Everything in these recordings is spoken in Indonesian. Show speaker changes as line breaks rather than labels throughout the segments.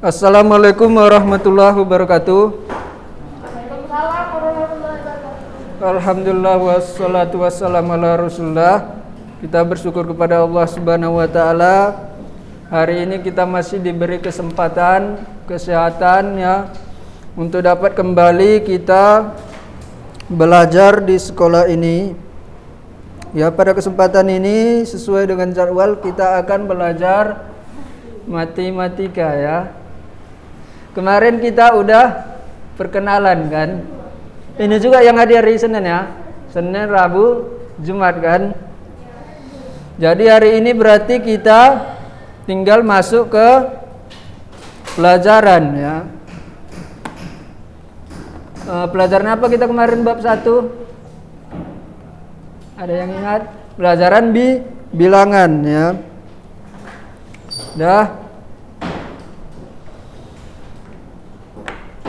Assalamualaikum warahmatullahi wabarakatuh.
Waalaikumsalam warahmatullahi wabarakatuh.
Alhamdulillah wassalatu wassalamu ala rasulullah. Kita bersyukur kepada Allah Subhanahu wa taala. Hari ini kita masih diberi kesempatan, kesehatan ya, untuk dapat kembali kita belajar di sekolah ini. Ya, pada kesempatan ini sesuai dengan jadwal kita akan belajar matematika ya. Kemarin kita udah perkenalan kan. Ini juga yang hadir hari Senin ya. Senin, Rabu, Jumat kan. Jadi hari ini berarti kita tinggal masuk ke pelajaran ya. Pelajaran apa kita kemarin bab 1? Ada yang ingat? Pelajaran bilangan ya. Dah.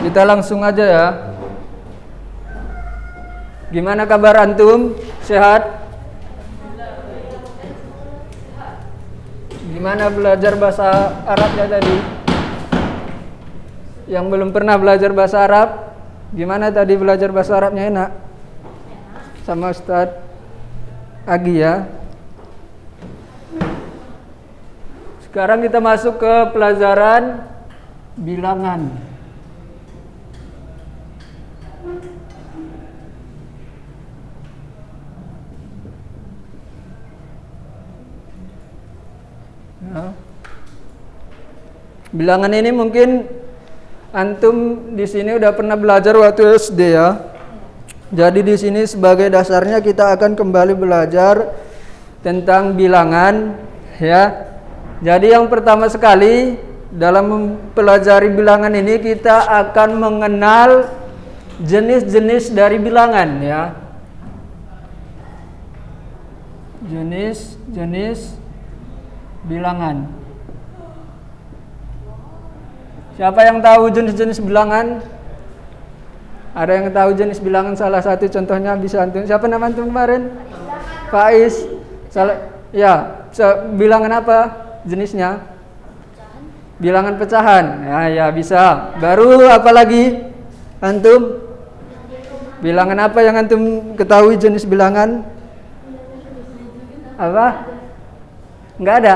Kita langsung aja ya. Gimana kabar antum? Sehat? Gimana belajar bahasa Arabnya tadi? Yang belum pernah belajar bahasa Arab, gimana tadi belajar bahasa Arabnya? Enak? Sama Ustadz Agi ya. Sekarang kita masuk ke pelajaran bilangan. Ya. Bilangan ini mungkin antum di sini udah pernah belajar waktu SD ya. Jadi di sini sebagai dasarnya kita akan kembali belajar tentang bilangan ya. Jadi yang pertama sekali dalam mempelajari bilangan ini kita akan mengenal jenis-jenis dari bilangan ya. Jenis-jenis bilangan. Siapa yang tahu jenis-jenis bilangan? Ada yang tahu jenis bilangan? Salah satu contohnya bisa antum. Siapa nama antum kemarin? Faiz. Ya, bilangan apa jenisnya? Bilangan pecahan. Ya bisa. Baru apa lagi? Antum? Bilangan apa yang antum ketahui jenis bilangan? Apa? Enggak ada?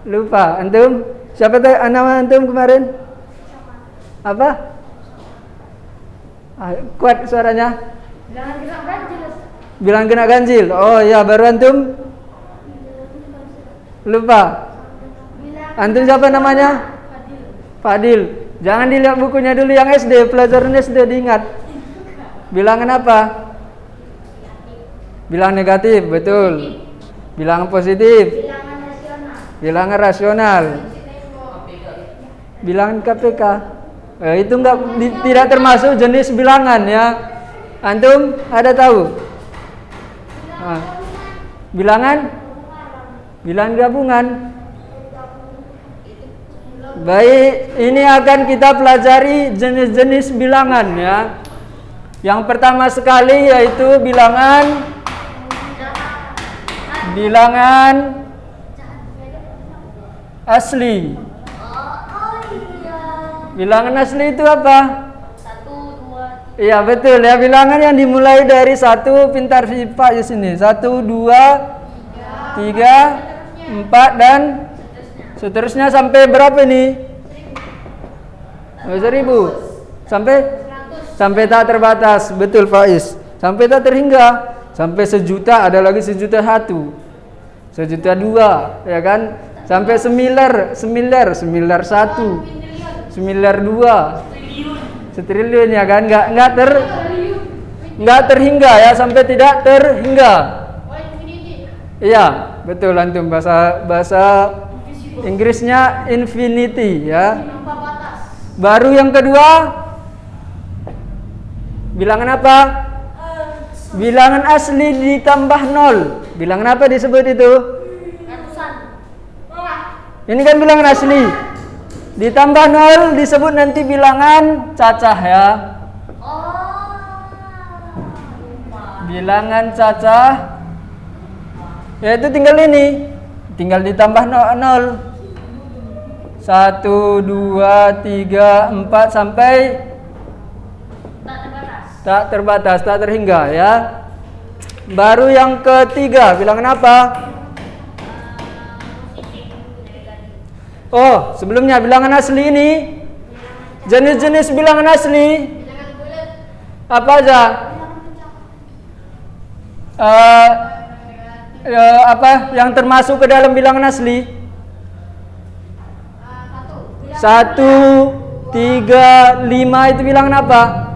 Lupa. Antum? Siapa tahu nama antum kemarin? Apa? Kuat suaranya?
Bilangan genap ganjil.
Bilangan genap ganjil. Oh ya, baru antum? Lupa. Antum siapa namanya? Fadil. Jangan dilihat bukunya dulu yang SD, pelajaran SD diingat. Bilangan apa? Bilangan negatif, betul. Bilangan positif. Bilangan rasional. Bilangan KPK. Itu tidak termasuk jenis bilangan ya. Antum ada tahu? Bilangan gabungan. Baik, ini akan kita pelajari jenis-jenis bilangan ya. Yang pertama sekali yaitu bilangan asli. Bilangan asli itu apa?
1, 2.
Iya betul ya, bilangan yang dimulai dari 1, pintar Pak di sini. 1, 2, 3, 4 dan seterusnya sampai berapa nih? 1000. Sampai tak terbatas. Betul Faiz. Sampai tak terhingga. Sampai 1.000.000, ada lagi 1.000.001, 1.000.002, ya kan? Sampai semiliar 1, semiliar 2, setriliun ya kan? Nggak terhingga ya, sampai tidak terhingga. Iya, betul antum, bahasa Inggrisnya infinity ya. Baru yang kedua, bilangan apa? Bilangan asli ditambah 0. Bilangan apa disebut itu?
Ratusan.
Ini kan bilangan asli. Ditambah 0 disebut nanti bilangan cacah ya. Bilangan cacah yaitu tinggal ini, tinggal ditambah 0. 1, 2, 3, 4 sampai
Tak terbatas.
tak terbatas, tak terhingga ya. Baru yang ketiga, bilangan apa?
Positif. Negatif.
Oh, sebelumnya bilangan asli ini. Jenis-jenis bilangan asli
Bilangan bulat.
apa aja? Apa yang termasuk ke dalam bilangan asli? 1, 3, 5 itu bilangan apa?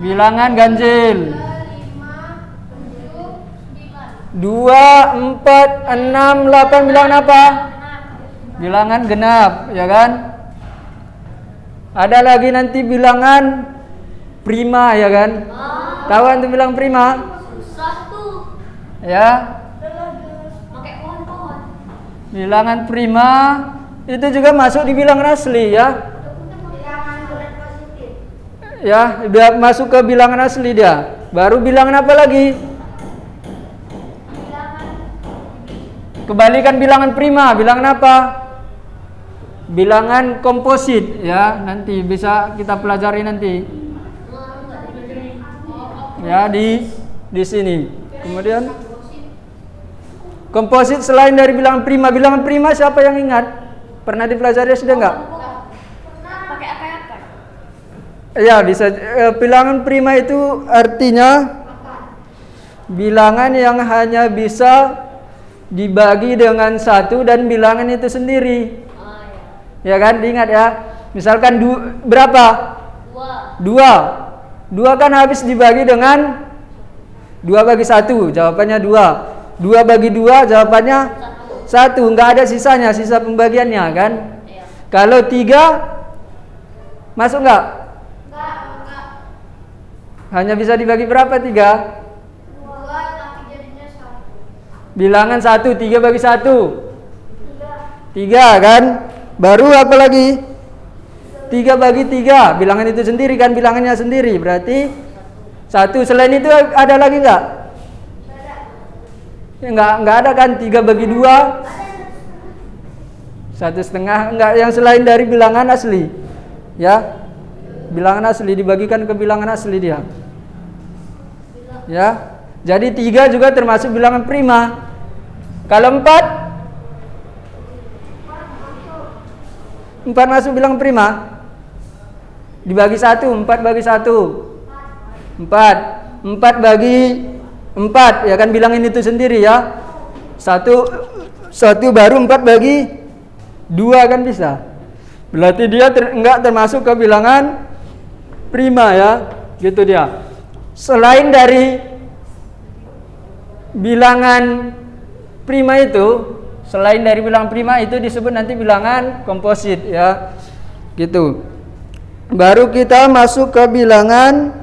Bilangan ganjil. 2, 4, 6, 8 bilangan apa? Bilangan genap, ya kan? Ada lagi nanti bilangan prima, ya kan? Tahu antum bilang prima?
Satu.
Ya.
Pakai pohon-pohon.
Bilangan prima itu juga masuk di bilangan asli ya.
Bilangan bulat positif.
Ya, udah masuk ke bilangan asli dia. Baru bilangan apa lagi? Kebalikan bilangan prima, bilangan apa? Bilangan komposit ya, nanti bisa kita pelajari nanti. Ya, di sini. Kemudian komposit selain dari bilangan prima siapa yang ingat? Pernah dipelajari sudah enggak?
Pakai apa-apa?
Ya, bisa bilangan prima itu artinya bilangan yang hanya bisa dibagi dengan satu dan bilangan itu sendiri. Ya kan, diingat ya. Misalkan berapa? 2. 2 kan habis dibagi dengan 2 bagi 1, jawabannya 2. 2 bagi 2, jawabannya 1. Enggak ada sisanya, sisa pembagiannya kan. Kalau 3 masuk enggak?
Enggak.
Hanya bisa dibagi berapa 3?
2 tapi jadinya 1.
Bilangan 1, 3 bagi 1 3 kan. Baru apa lagi? 3 bagi 3, bilangan itu sendiri kan, bilangannya sendiri. Berarti 1. Selain itu ada lagi enggak? Enggak ada kan. 3 bagi 2 1,5. Enggak, yang selain dari bilangan asli. Ya. Bilangan asli dibagikan ke bilangan asli dia. Ya. Jadi 3 juga termasuk bilangan prima. Kalau 4 masuk bilangan prima. Dibagi 1, 4 bagi 1 4 bagi 4 ya kan, bilangin itu sendiri ya. 1 baru 4 bagi 2 kan bisa. Berarti dia enggak termasuk ke bilangan prima ya. Gitu dia. Selain dari bilangan prima itu, selain dari bilangan prima itu disebut nanti bilangan komposit ya. Gitu. Baru kita masuk ke bilangan,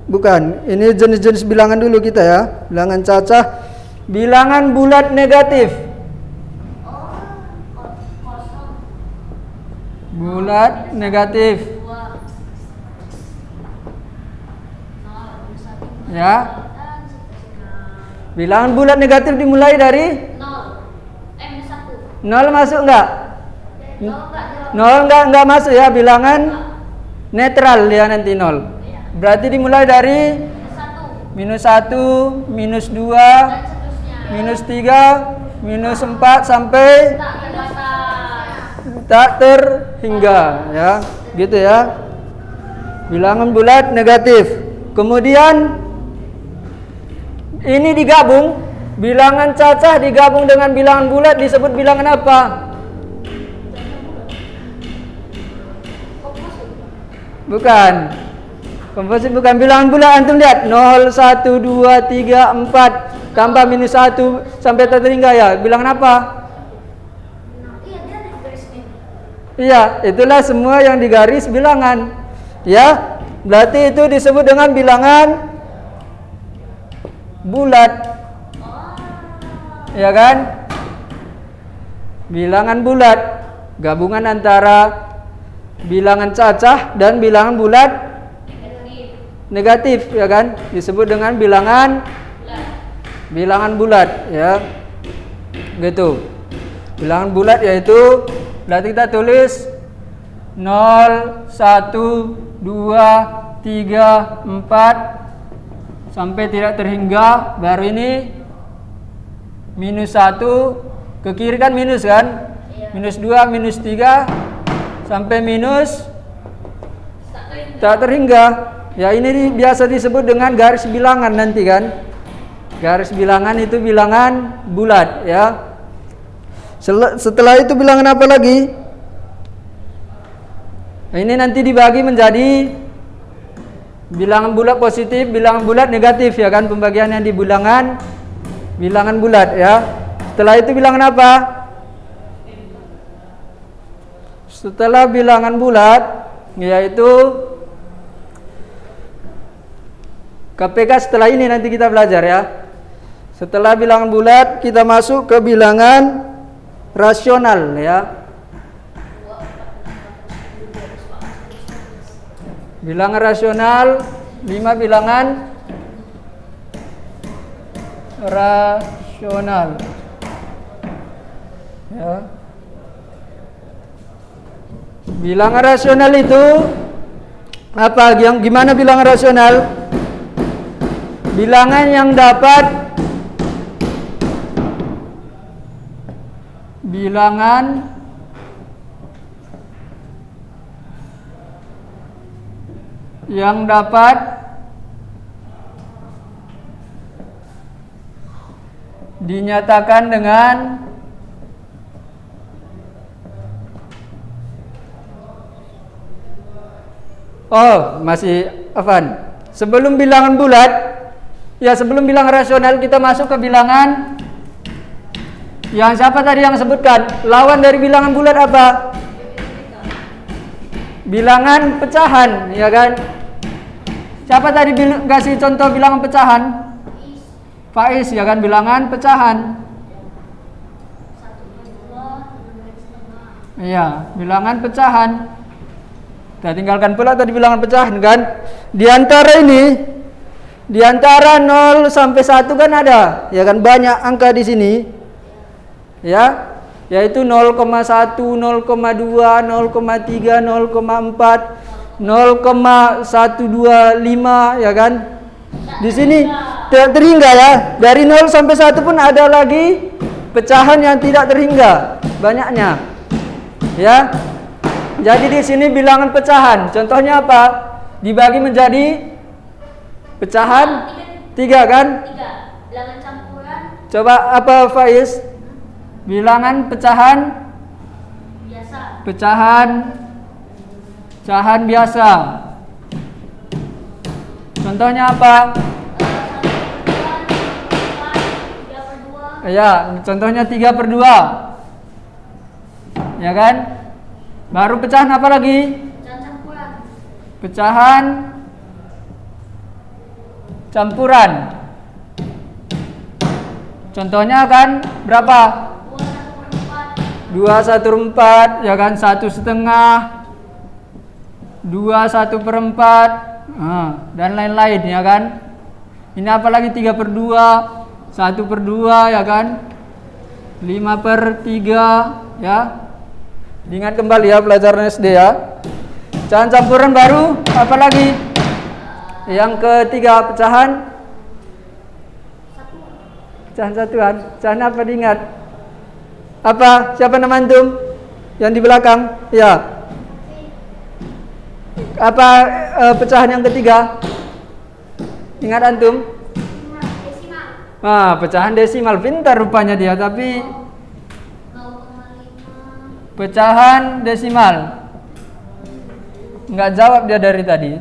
bukan, ini jenis-jenis bilangan dulu kita ya. Bilangan cacah, bilangan bulat negatif. Bulat negatif. Ya. Bilangan bulat negatif dimulai dari 0 masuk enggak? 0 enggak masuk ya, bilangan netral dia nanti 0. Berarti dimulai dari -1, -2, -3, -4 sampai tak terhingga ya. Gitu ya. Bilangan bulat negatif. Kemudian ini digabung, bilangan cacah digabung dengan bilangan bulat disebut bilangan apa? Bukan. Komposit bukan bilangan bulat. Antum lihat 0, 1, 2, 3, 4 tambah -1 sampai tak terhingga ya. Bilangan apa? Iya, itulah semua yang digaris bilangan. Ya, berarti itu disebut dengan bilangan bulat. Ya kan? Bilangan bulat, gabungan antara bilangan cacah dan bilangan bulat negatif, ya kan? Disebut dengan bilangan bilangan bulat ya. Gitu. Bilangan bulat yaitu berarti kita tulis 0, 1, 2, 3, 4 sampai tidak terhingga. Baru ini minus 1, ke kiri kan minus kan? Minus 2, minus 3 sampai minus tak terhingga. Ya ini biasa disebut dengan garis bilangan nanti kan. Garis bilangan itu bilangan bulat ya. Setelah itu bilangan apa lagi? Nah, ini nanti dibagi menjadi bilangan bulat positif, bilangan bulat negatif ya kan, pembagiannya di bilangan bulat ya. Setelah itu bilangan apa? Setelah bilangan bulat yaitu KPK setelah ini nanti kita belajar ya. Setelah bilangan bulat kita masuk ke bilangan rasional ya. Bilangan rasional 5 bilangan rasional ya. Bilangan rasional itu apa? Yang gimana bilangan rasional? Bilangan yang dapat dinyatakan dengan masih Afan. Sebelum bilangan bulat, ya sebelum bilangan rasional kita masuk ke bilangan yang siapa tadi yang sebutkan? Lawan dari bilangan bulat apa? Bilangan pecahan, ya kan? Siapa tadi kasih contoh bilangan pecahan? Faiz, ya kan? Bilangan pecahan. Iya, bilangan pecahan. Kita tinggalkan pula tadi bilangan pecahan kan. Di antara 0 sampai 1 kan ada, ya kan, banyak angka di sini. Ya, yaitu 0,1, 0,2, 0,3, 0,4, 0,125 ya kan. Di sini tidak terhingga ya. Dari 0 sampai 1 pun ada lagi pecahan yang tidak terhingga, banyaknya. Ya. Jadi di sini bilangan pecahan. Contohnya apa? Dibagi menjadi pecahan 3 kan?
3. Bilangan campuran.
Coba apa Faiz? Bilangan pecahan
Biasa.
pecahan biasa. Contohnya apa?
3/2.
Ya, contohnya 3/2. Ya kan? Baru pecahan apa lagi?
Pecahan campuran.
Pecahan campuran. Contohnya kan berapa? 2/4, ya kan, 1/2, 2/1/4, dan lain-lain ya kan. Ini apalagi 3/2, 1/2 ya kan, 5/3 ya. Diingat kembali ya pelajaran SD ya. Pecahan campuran baru apalagi? Yang ketiga pecahan satuan. Pecahan apa diingat? Apa? Siapa nama antum? Yang di belakang? Ya. Apa pecahan yang ketiga? Ingat antum?
Desimal.
Pecahan desimal. Pintar rupanya dia, tapi
0,5.
pecahan desimal. Enggak jawab dia dari tadi.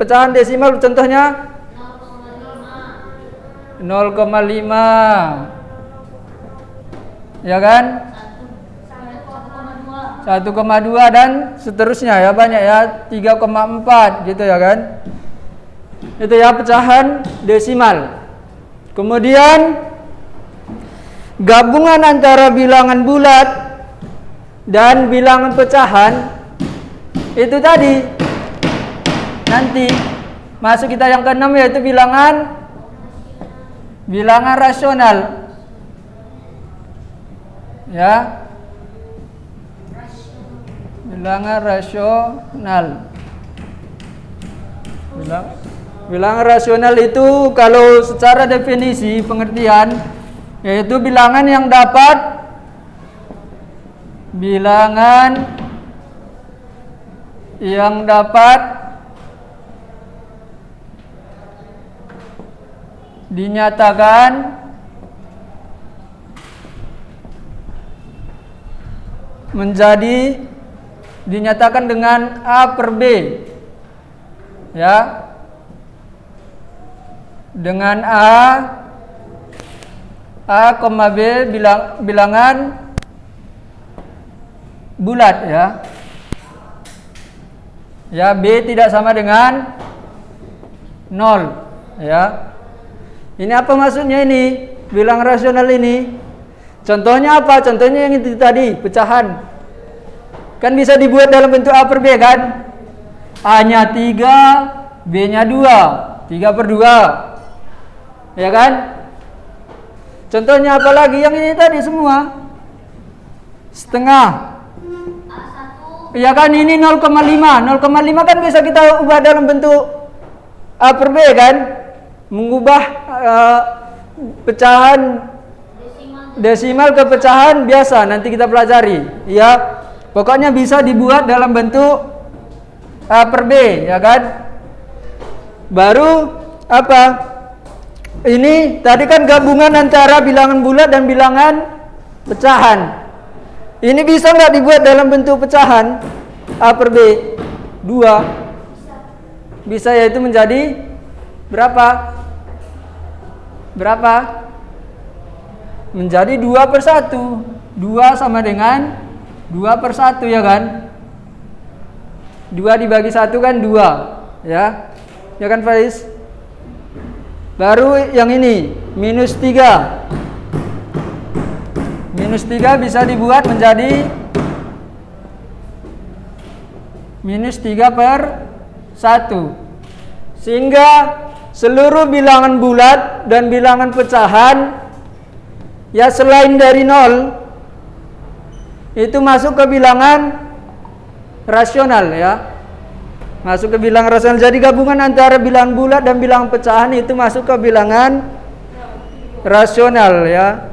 Pecahan desimal contohnya 0,5. Ya kan? 1,2 dan seterusnya ya, banyak ya, 3,4 gitu ya kan. Itu ya pecahan desimal. Kemudian gabungan antara bilangan bulat dan bilangan pecahan itu tadi. Nanti masuk kita yang ke-6 yaitu bilangan bilangan rasional. Ya. Bilangan rasional. Bilangan rasional itu kalau secara definisi pengertian yaitu bilangan yang dapat dinyatakan dengan A per B, ya, dengan A, B bilangan bulat, ya. Ya, B tidak sama dengan 0, ya. Ini apa maksudnya ini? Bilangan rasional ini. Contohnya apa? Contohnya yang itu tadi, pecahan. Kan bisa dibuat dalam bentuk A per B kan? A-nya 3, B-nya 2, 3 per 2. Ya kan? Contohnya apa lagi? Yang ini tadi semua. Setengah. Ya kan, ini 0,5. 0,5 kan bisa kita ubah dalam bentuk A per B kan? Mengubah pecahan desimal ke pecahan biasa, nanti kita pelajari, ya. Pokoknya bisa dibuat dalam bentuk A per B, ya kan? Baru apa? Ini tadi kan gabungan antara bilangan bulat dan bilangan pecahan. Ini bisa nggak dibuat dalam bentuk pecahan A per B? 2. Bisa, yaitu menjadi berapa? Menjadi 2 per 1. 2 sama dengan 2 per 1, ya kan? 2 dibagi 1 kan 2, ya. Ya kan, Faiz? Baru yang ini, minus 3. Minus 3 bisa dibuat menjadi minus 3 per 1. Sehingga seluruh bilangan bulat dan bilangan pecahan, ya, selain dari 0 itu masuk ke bilangan rasional, ya. Masuk ke bilangan rasional. Jadi gabungan antara bilangan bulat dan bilangan pecahan itu masuk ke bilangan rasional, ya.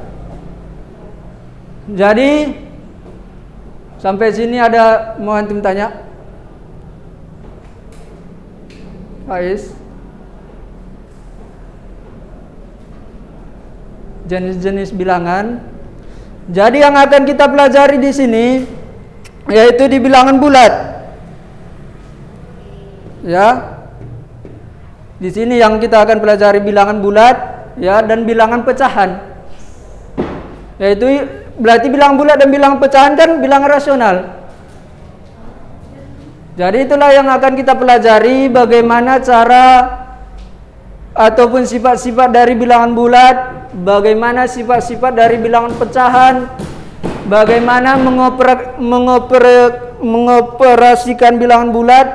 Jadi sampai sini ada mau antum tanya? Faiz? Jenis-jenis bilangan. Jadi yang akan kita pelajari di sini yaitu di bilangan bulat. Ya. Di sini yang kita akan pelajari bilangan bulat, ya, dan bilangan pecahan. Yaitu berarti bilangan bulat dan bilangan pecahan kan bilangan rasional. Jadi itulah yang akan kita pelajari, bagaimana cara ataupun sifat-sifat dari bilangan bulat, bagaimana sifat-sifat dari bilangan pecahan, bagaimana mengoperasikan bilangan bulat,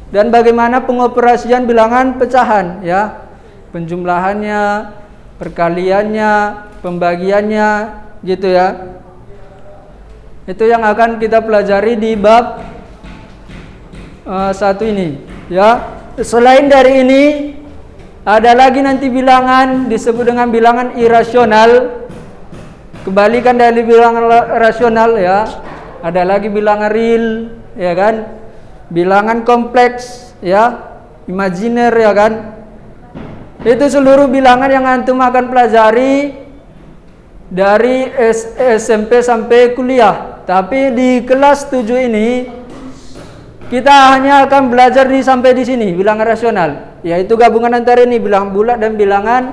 dan bagaimana pengoperasian bilangan pecahan, ya. Penjumlahannya, perkaliannya, pembagiannya, gitu, ya. Itu yang akan kita pelajari di bab 1 ini, ya. Selain dari ini ada lagi nanti bilangan disebut dengan bilangan irasional, kebalikan dari bilangan rasional, ya. Ada lagi bilangan real, ya kan? Bilangan kompleks, ya, imajiner, ya kan? Itu seluruh bilangan yang antum akan pelajari dari SMP sampai kuliah. Tapi di kelas 7 ini kita hanya akan belajar sampai di sini, bilangan rasional, yaitu gabungan antara ini bilangan bulat dan bilangan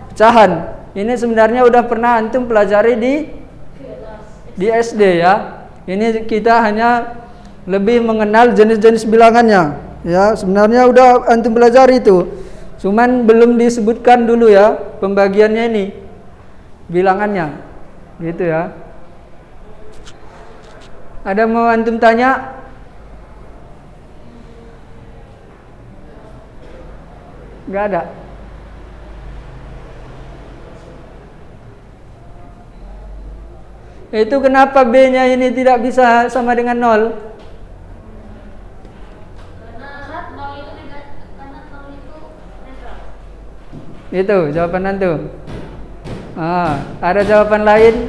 pecahan. Ini sebenarnya udah pernah antum pelajari di SD, ya. Ini kita hanya lebih mengenal jenis-jenis bilangannya, ya. Sebenarnya udah antum pelajari itu, cuman belum disebutkan dulu, ya, pembagiannya ini, bilangannya, gitu, ya. Ada mau antum tanya? Gak ada. Itu kenapa B-nya ini tidak bisa sama dengan 0?
Karena 0 itu negatif, karena 0 itu netral.
Itu jawaban antum. Ada jawaban lain?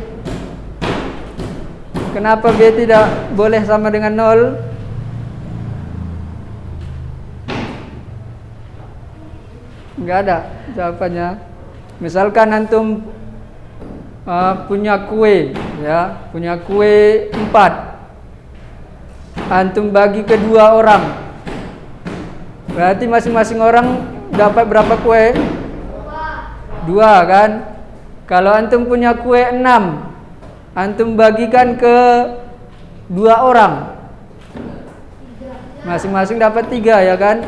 Kenapa B tidak boleh sama dengan 0? Enggak ada jawabannya. Misalkan antum punya kue, ya, punya kue 4. Antum bagi ke 2 orang. Berarti masing-masing orang dapat berapa kue? 2 kan? Kalau antum punya kue 6, antum bagikan ke 2 orang. Masing-masing dapat 3 ya kan?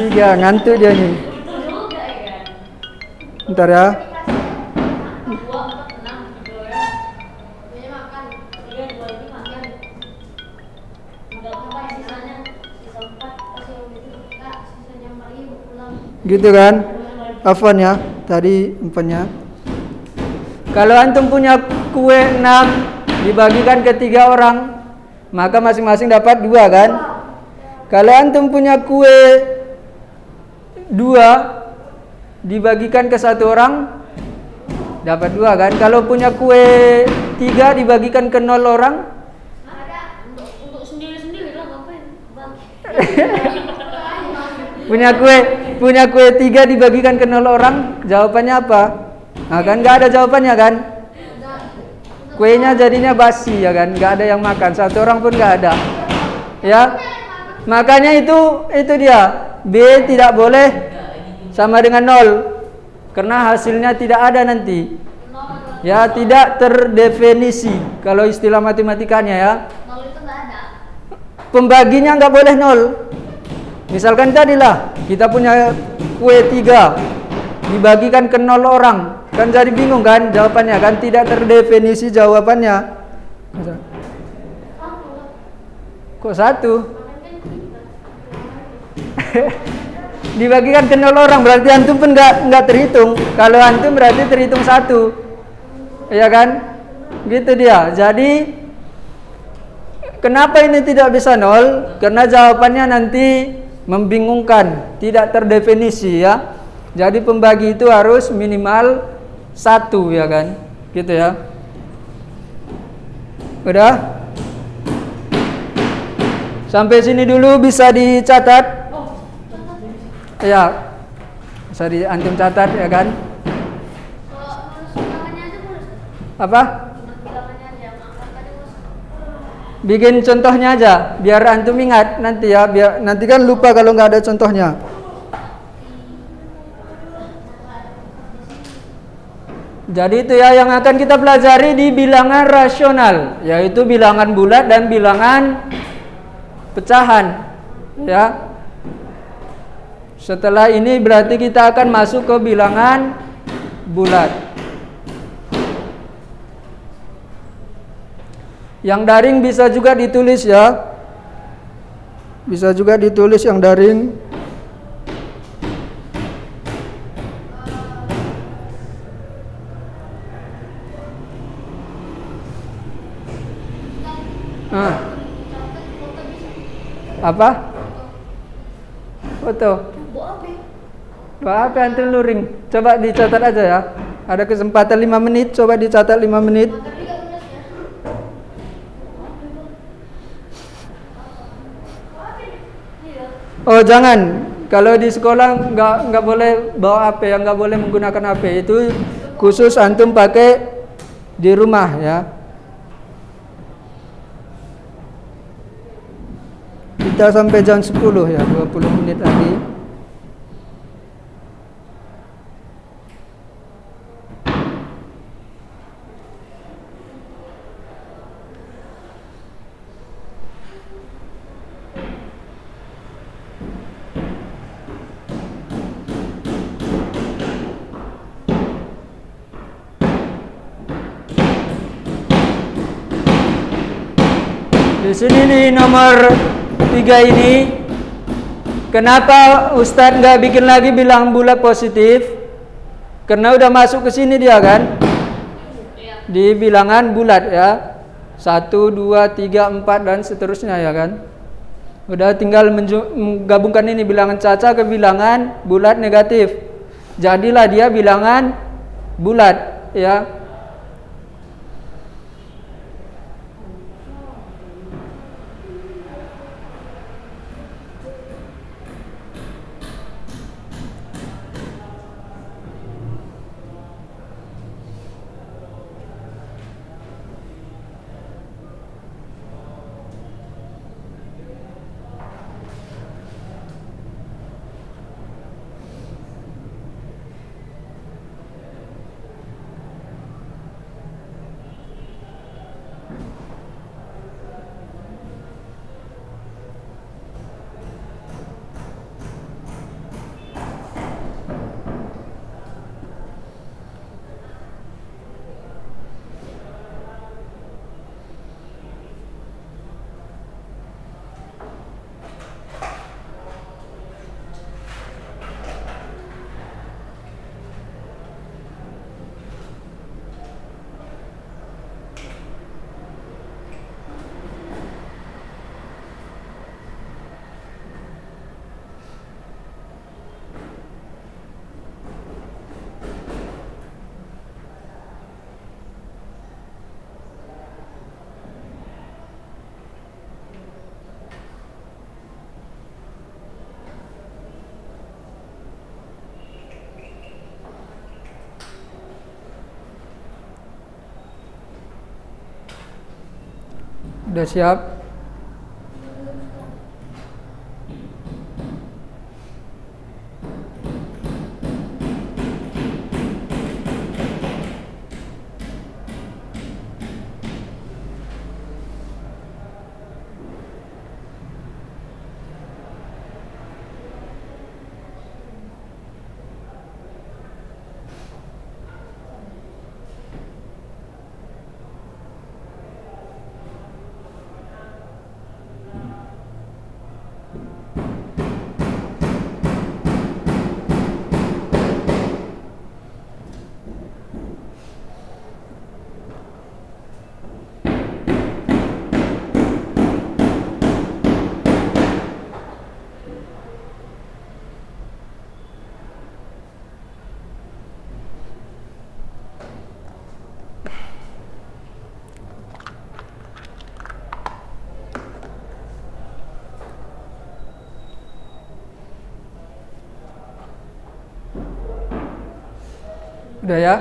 3, ngantuk dia nih. Bentar ya.
2, 4, 6 gitu ya. Ini makan 3, 2 ini makan. Udah makan sisanya, sisa 4 kasih gitu. Kak, sisanya 4 pulang.
Gitu kan? Afwan ya, tadi empatnya. Kalau antum punya kue 6 dibagikan ke 3 orang, maka masing-masing dapat 2 kan? Kalau antum punya kue 2 dibagikan ke 1 orang, dapat 2 kan? Kalau punya kue 3 dibagikan ke 0 orang,
Ada untuk sendiri-sendiri lah, ngapain? Bang.
punya kue 3 dibagikan ke 0 orang, jawabannya apa? Nah kan nggak ada jawabannya kan? Kuenya jadinya basi ya kan? Nggak ada yang makan, 1 orang pun nggak ada. Ya, makanya itu dia. B tidak boleh sama dengan 0 karena hasilnya tidak ada nanti. Ya, tidak terdefinisi kalau istilah matematikanya ya.
0 itu nggak ada.
Pembaginya nggak boleh 0. Misalkan tadilah kita punya kue 3 dibagikan ke 0 orang, kan jadi bingung kan jawabannya kan, tidak terdefinisi jawabannya. Kok 1? Dibagikan ke 0 orang berarti antum pun nggak terhitung. Kalau antum berarti terhitung 1, ya kan? Gitu dia. Jadi kenapa ini tidak bisa 0? Karena jawabannya nanti membingungkan, tidak terdefinisi ya. Jadi pembagi itu harus minimal 1 ya kan? Gitu ya. Udah? Sampai sini dulu bisa dicatat. Ya, bisa antum catat ya kan?
Kalau bilangannya aja boleh.
Apa?
Bilangannya aja, angkatannya boleh.
Bikin contohnya aja, biar antum ingat nanti ya. Biar nanti kan lupa kalau nggak ada contohnya. Jadi itu ya yang akan kita pelajari di bilangan rasional, yaitu bilangan bulat dan bilangan pecahan. Ya. Setelah ini berarti kita akan masuk ke bilangan bulat. Yang daring bisa juga ditulis ya. Bisa juga ditulis yang daring. Apa? Foto. Apa antum luring? Coba dicatat aja ya. Ada kesempatan 5 menit, coba dicatat 5 menit. Oh jangan, kalau di sekolah nggak boleh bawa HP, nggak boleh menggunakan HP. Itu khusus antum pakai di rumah ya. Kita sampai jam 10 ya, 20 menit lagi. Di sini nih nomor 3 ini Kenapa Ustadz nggak bikin lagi bilangan bulat positif? Karena udah masuk ke sini dia kan, di bilangan bulat ya, 1, 2, 3, 4 dan seterusnya ya kan. Udah tinggal menggabungkan ini bilangan caca ke bilangan bulat negatif. Jadilah dia bilangan bulat ya. Udah siap? Udah ya?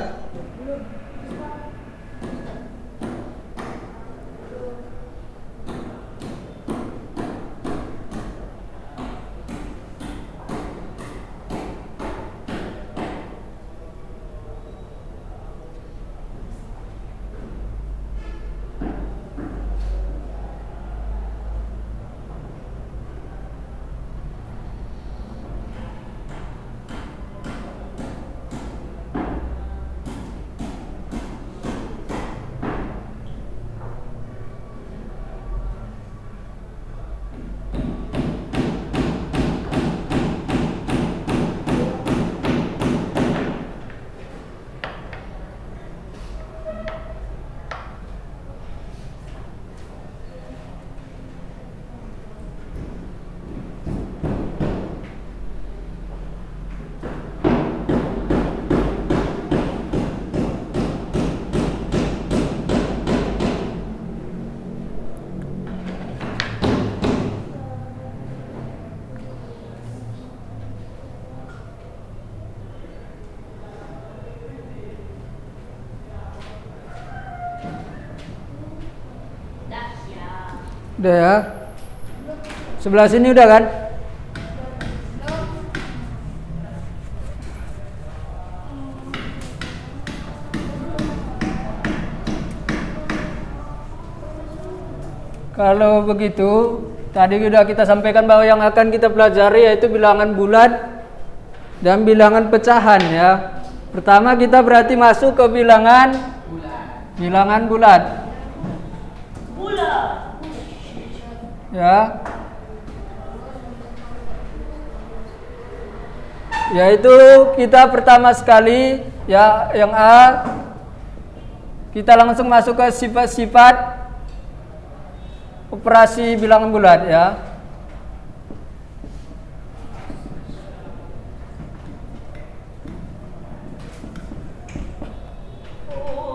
Udah ya? Sebelah sini udah kan? Kalau begitu, tadi sudah kita sampaikan bahwa yang akan kita pelajari yaitu bilangan bulat dan bilangan pecahan ya. Pertama kita berarti masuk ke bilangan bulat. Ya. Yaitu kita pertama sekali ya yang A, kita langsung masuk ke sifat-sifat operasi bilangan bulat ya.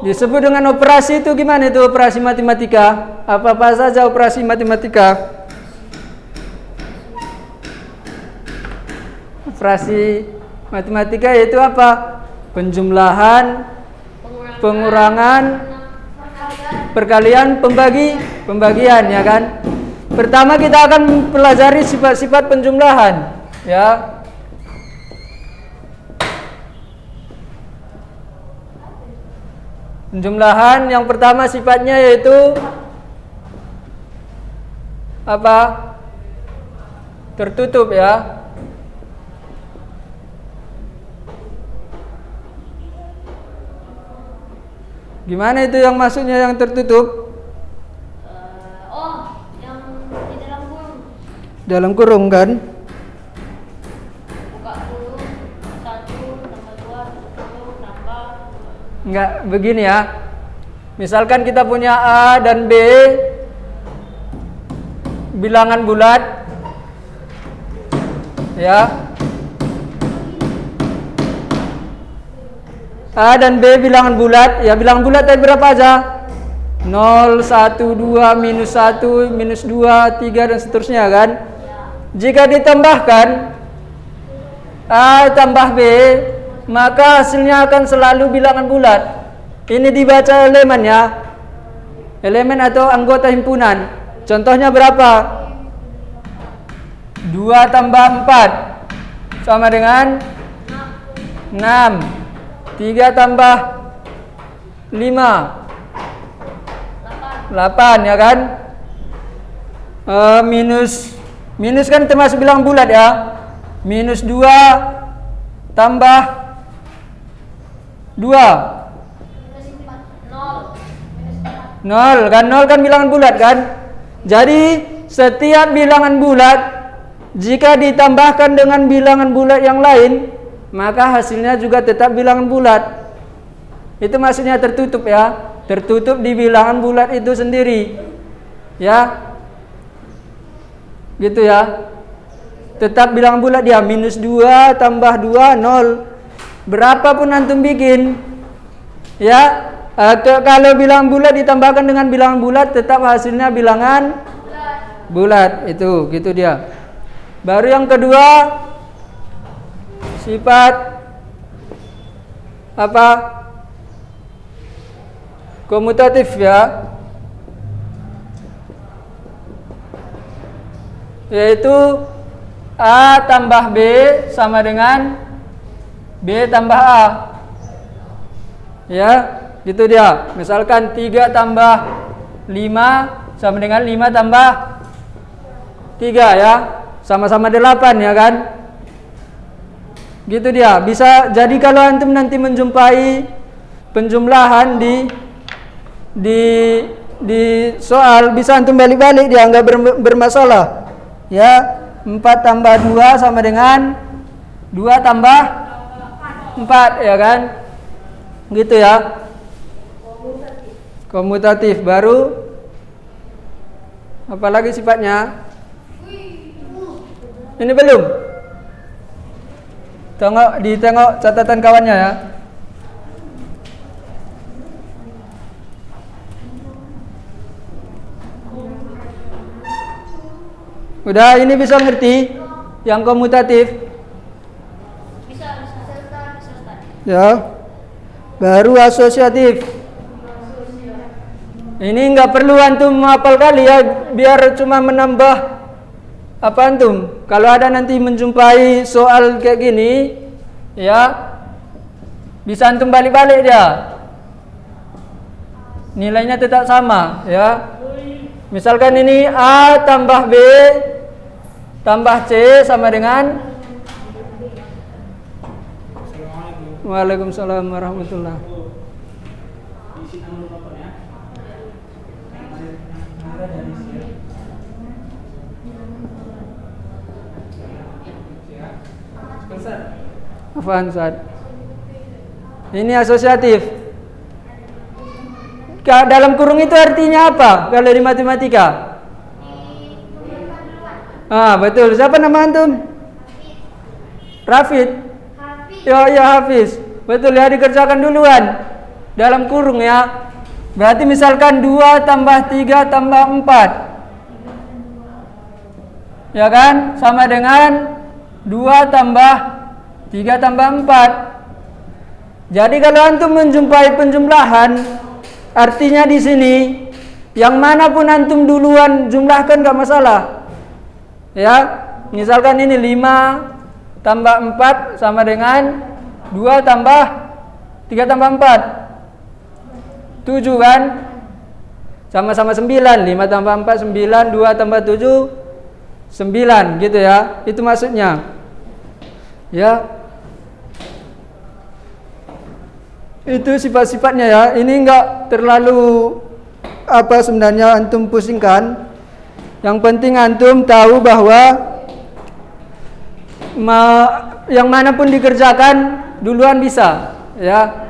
Disebut dengan operasi itu gimana itu operasi matematika? Apa-apa saja operasi matematika? Operasi matematika yaitu apa? Penjumlahan, pengurangan, perkalian, pembagian ya kan? Pertama kita akan pelajari sifat-sifat penjumlahan ya. Penjumlahan yang pertama sifatnya yaitu apa? Tertutup ya. Gimana itu yang maksudnya yang tertutup?
Yang di dalam kurung.
Dalam kurung kan?
Buka kurung 1 tambah 2 tambah.
Enggak, begini ya. Misalkan kita punya A dan B bilangan bulat ya. A dan B bilangan bulat, ya bilangan bulat tadi berapa aja? 0, 1, 2, minus 1, minus 2, 3 dan seterusnya kan? Jika ditambahkan A tambah B, maka hasilnya akan selalu bilangan bulat. Ini dibaca elemen ya. Elemen atau anggota himpunan. Contohnya berapa? 2 tambah 4 sama dengan 6. 3 tambah 5 8 ya kan? Minus kan termasuk bilangan bulat ya. Minus 2 tambah 2 0 kan? 0 kan bilangan bulat kan? Jadi setiap bilangan bulat jika ditambahkan dengan bilangan bulat yang lain, maka hasilnya juga tetap bilangan bulat. Itu maksudnya tertutup ya. Tertutup di bilangan bulat itu sendiri. Ya. Gitu ya. Tetap bilangan bulat dia. Minus 2 tambah 2, 0. Berapapun antum bikin. Ya. Kalau bilangan bulat ditambahkan dengan bilangan bulat, tetap hasilnya bilangan bulat. Itu, gitu dia. Baru yang kedua, sifat apa? Komutatif ya. Yaitu A tambah B sama dengan B tambah A. Ya, gitu dia. Misalkan 3 tambah 5 sama dengan 5 tambah 3 ya. Sama-sama 8 ya kan? Gitu dia. Bisa jadi kalau antum nanti menjumpai penjumlahan di soal, bisa antum balik-balik dia, enggak bermasalah. Ya, 4 tambah 2 sama dengan 2 tambah 4 ya kan? Gitu ya. Komutatif. Baru apalagi sifatnya? Ini belum. Ditengok catatan kawannya ya. Udah, ini bisa ngerti yang komutatif?
Bisa.
Ya. Baru asosiatif. Ini nggak perlu antum hafal kali ya, biar cuma menambah apa antum. Kalau ada nanti menjumpai soal kayak gini, ya bisa antum balik-balik dia. Nilainya tetap sama, ya. Misalkan ini A tambah B tambah C sama dengan Waalaikumsalam warahmatullahi. Afwan Ustaz. Ini asosiatif. Dalam kurung itu artinya apa kalau di matematika? Betul. Siapa nama antum? Rafid. Ya Hafiz. Betul ya, dikerjakan duluan dalam kurung ya. Berarti misalkan 2 tambah 3 tambah 4, ya kan, sama dengan 2 tambah 3 tambah 4. Jadi kalau antum menjumpai penjumlahan, artinya di sini yang manapun antum duluan jumlahkan gak masalah. Ya, misalkan ini 5 tambah 4 sama dengan 2 tambah 3 tambah 4, 7 kan? Sama-sama 9. 5 tambah 4 9, 2 tambah 7 9 gitu ya. Itu maksudnya. Ya. Itu sifat-sifatnya ya. Ini enggak terlalu apa sebenarnya antum pusingkan. Yang penting antum tahu bahwa yang manapun dikerjakan duluan bisa, ya.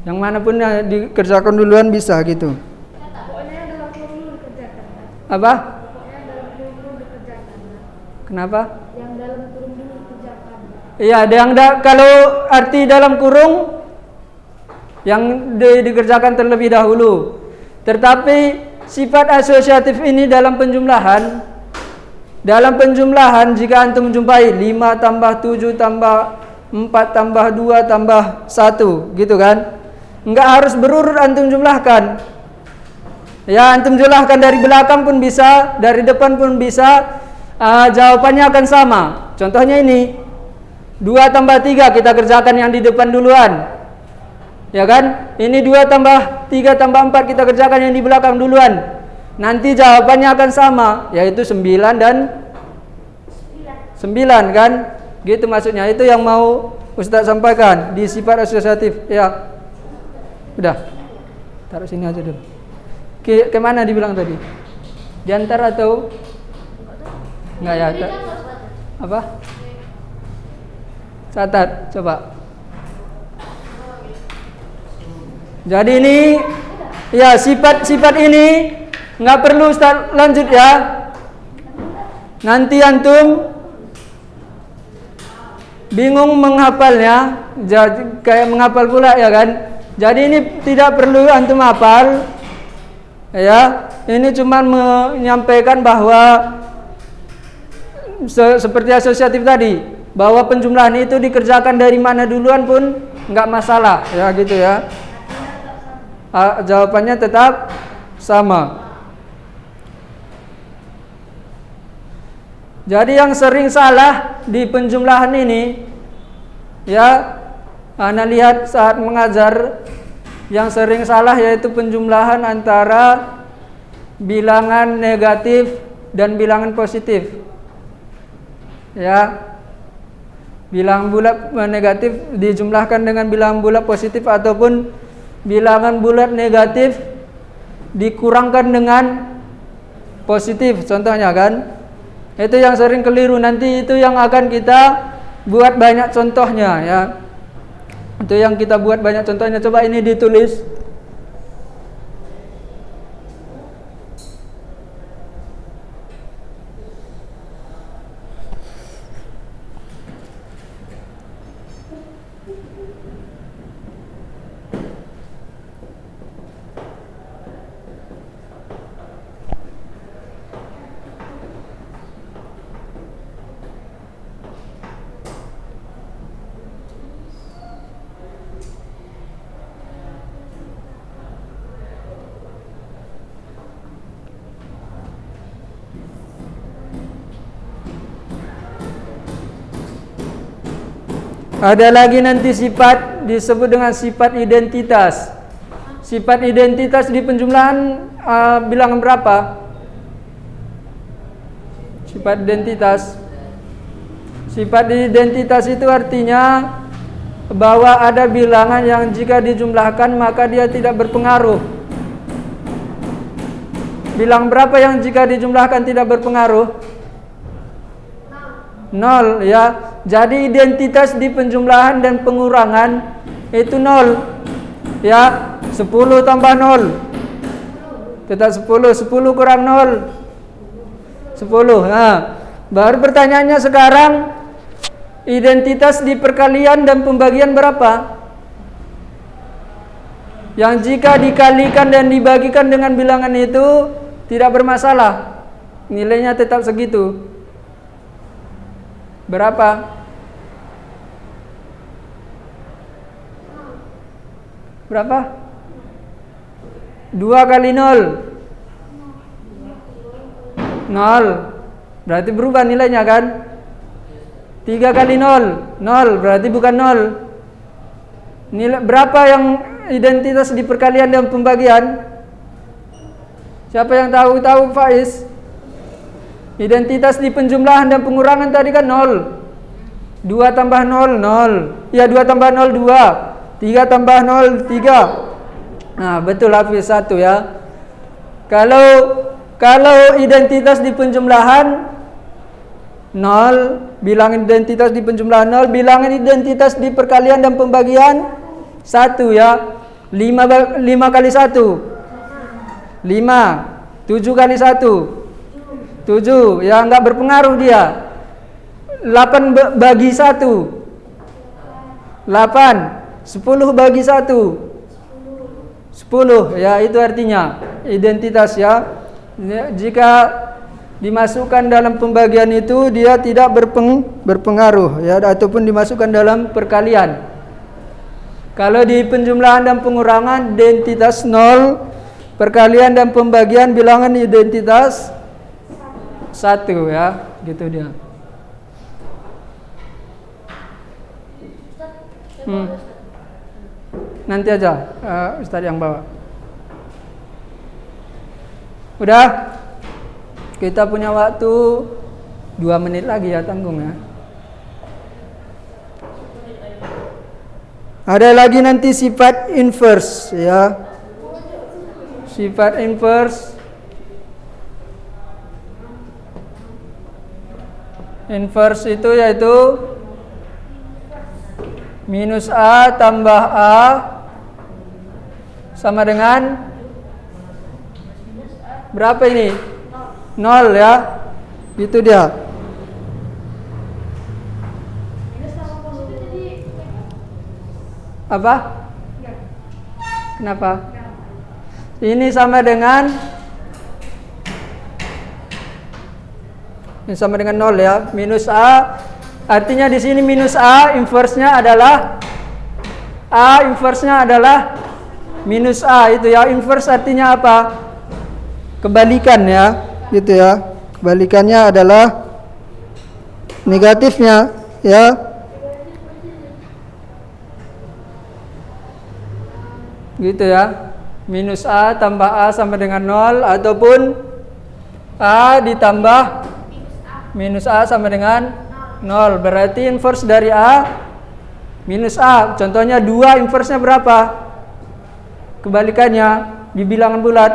Yang manapun dikerjakan duluan bisa gitu.
Pokoknya dalam kurung dikerjakan.
Apa?
Pokoknya dalam kurung dikerjakan.
Kenapa?
Yang dalam kurung dulu dikerjakan.
Iya, kalau arti dalam kurung yang dikerjakan terlebih dahulu. Tetapi sifat asosiatif ini dalam penjumlahan. Dalam penjumlahan jika antum menjumpai 5 tambah 7 tambah 4 tambah 2 tambah 1 gitu kan, enggak harus berurut antum jumlahkan. Ya, antum jumlahkan dari belakang pun bisa, dari depan pun bisa. Jawabannya akan sama. Contohnya ini 2 tambah 3 kita kerjakan yang di depan duluan, ya kan. Ini 2 tambah 3 tambah 4 kita kerjakan yang di belakang duluan. Nanti jawabannya akan sama, yaitu 9 dan 9 kan. Gitu maksudnya. Itu yang mau Ustaz sampaikan di sifat asosiatif. Ya. Udah. Taruh sini aja dulu. Kemana dibilang tadi? Diantar atau enggak ya? Apa? Catat, coba. Jadi ini ya, sifat-sifat ini enggak perlu Ustaz lanjut ya. Nanti antum bingung menghafalnya, jadi kayak menghafal pula ya kan. Jadi ini tidak perlu antum hafal. Ya, ini cuma menyampaikan bahwa seperti asosiatif tadi, bahwa penjumlahan itu dikerjakan dari mana duluan pun enggak masalah, ya gitu ya. Jawabannya tetap sama. Jadi yang sering salah di penjumlahan ini, ya, Anda lihat saat mengajar, yang sering salah yaitu penjumlahan antara bilangan negatif dan bilangan positif. Ya, bilangan bulat negatif dijumlahkan dengan bilangan bulat positif, ataupun bilangan bulat negatif dikurangkan dengan positif, contohnya kan. Itu yang sering keliru. Nanti itu yang akan kita buat banyak contohnya ya. Itu yang kita buat banyak contohnya. Coba ini ditulis. Ada lagi nanti sifat disebut dengan sifat identitas. Sifat identitas di penjumlahan bilangan berapa? Sifat identitas. Sifat identitas itu artinya bahwa ada bilangan yang jika dijumlahkan maka dia tidak berpengaruh. Bilang berapa yang jika dijumlahkan tidak berpengaruh? 0 ya. Jadi identitas di penjumlahan dan pengurangan itu 0 ya. 10 tambah 0 tetap 10. 10 kurang 0 10. Nah, baru pertanyaannya sekarang, identitas di perkalian dan pembagian berapa? Yang jika dikalikan dan dibagikan dengan bilangan itu tidak bermasalah, nilainya tetap segitu. Berapa? Berapa? 2 kali 0 0. Berarti berubah nilainya kan? 3 kali 0 0. Berarti bukan 0. Nilai berapa yang identitas di perkalian dan pembagian? Siapa yang tahu Faiz? Identitas di penjumlahan dan pengurangan tadi kan 0. 2 tambah 0 0. Ya, 2 tambah 0 2. 3 tambah 0 3. Nah, betul Hafiz 1 ya. Kalau identitas di penjumlahan 0, bilangan identitas di penjumlahan 0, bilangan identitas di perkalian dan pembagian 1 ya. 5 kali 1 5. 7 kali 1 7 ya, enggak berpengaruh dia. 8 bagi 1 8. 10 bagi 1 10 ya, itu artinya identitas ya. Jika dimasukkan dalam pembagian itu dia tidak berpengaruh ya, ataupun dimasukkan dalam perkalian. Kalau di penjumlahan dan pengurangan identitas 0, perkalian dan pembagian bilangan identitas 1 ya, gitu dia. Nanti aja Ustaz yang bawa. Udah? Kita punya waktu 2 menit lagi ya, tanggung ya. Ada lagi nanti sifat inverse ya. Sifat inverse. Inverse itu yaitu minus A tambah A sama dengan berapa ini? 0 ya. Itu dia. Apa? Kenapa? Ini sama dengan 0 ya. Minus A. Artinya di sini minus A inverse-nya adalah minus A itu ya. Inverse artinya apa? Kebalikan ya. Gitu ya. Kebalikannya adalah negatifnya ya. Gitu ya. Minus A tambah A sama dengan 0, ataupun A ditambah minus A sama dengan 0. Berarti inverse dari A minus A. Contohnya 2 inverse-nya berapa? Kebalikannya di bilangan bulat.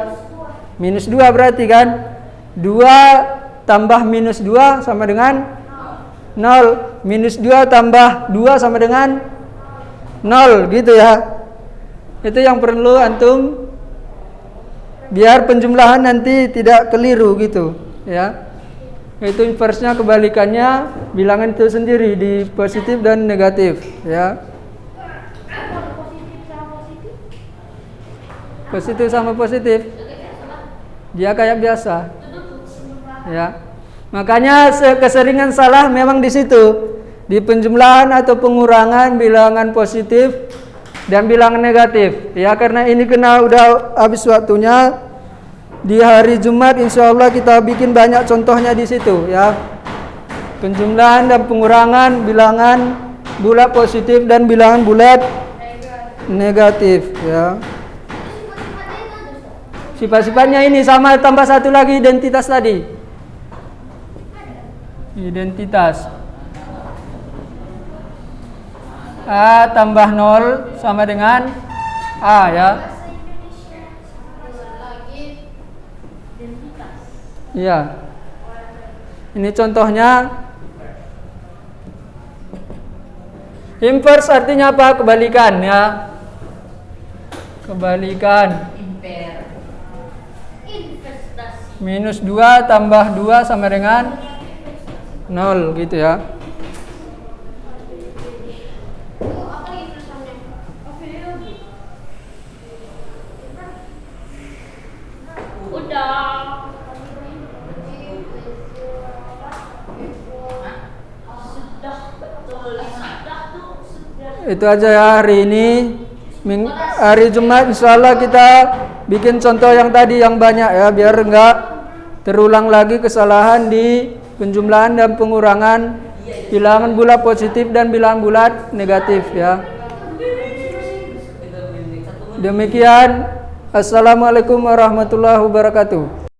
Minus 2 berarti kan? 2 tambah minus 2 sama dengan 0. Minus 2 tambah 2 sama dengan 0 gitu ya. Itu yang perlu antum biar penjumlahan nanti tidak keliru gitu ya. Itu inverse-nya, kebalikannya bilangan itu sendiri di positif dan negatif ya. Positif sama positif dia kayak biasa ya. Makanya keseringan salah memang di situ, di penjumlahan atau pengurangan bilangan positif dan bilangan negatif ya. Karena ini kena udah habis waktunya. Di hari Jumat insyaallah kita bikin banyak contohnya di situ ya. Penjumlahan dan pengurangan bilangan bulat positif dan bilangan bulat negatif ya. Sifat-sifatnya ini sama, tambah satu lagi identitas tadi. Identitas A tambah 0 sama dengan A ya. Iya. Ini contohnya Inverse artinya apa? Kebalikan ya. Kebalikan.
Investasi.
Minus 2 tambah 2 sama dengan 0 gitu ya.
Itu apa lagi tulisannya? Udah. Sudah betul. Sudah tuh sudah.
Itu aja ya hari ini. Hari Jumat insyaallah kita bikin contoh yang tadi yang banyak ya, biar enggak terulang lagi kesalahan di penjumlahan dan pengurangan bilangan bulat positif dan bilangan bulat negatif ya. Demikian. Assalamualaikum warahmatullahi wabarakatuh.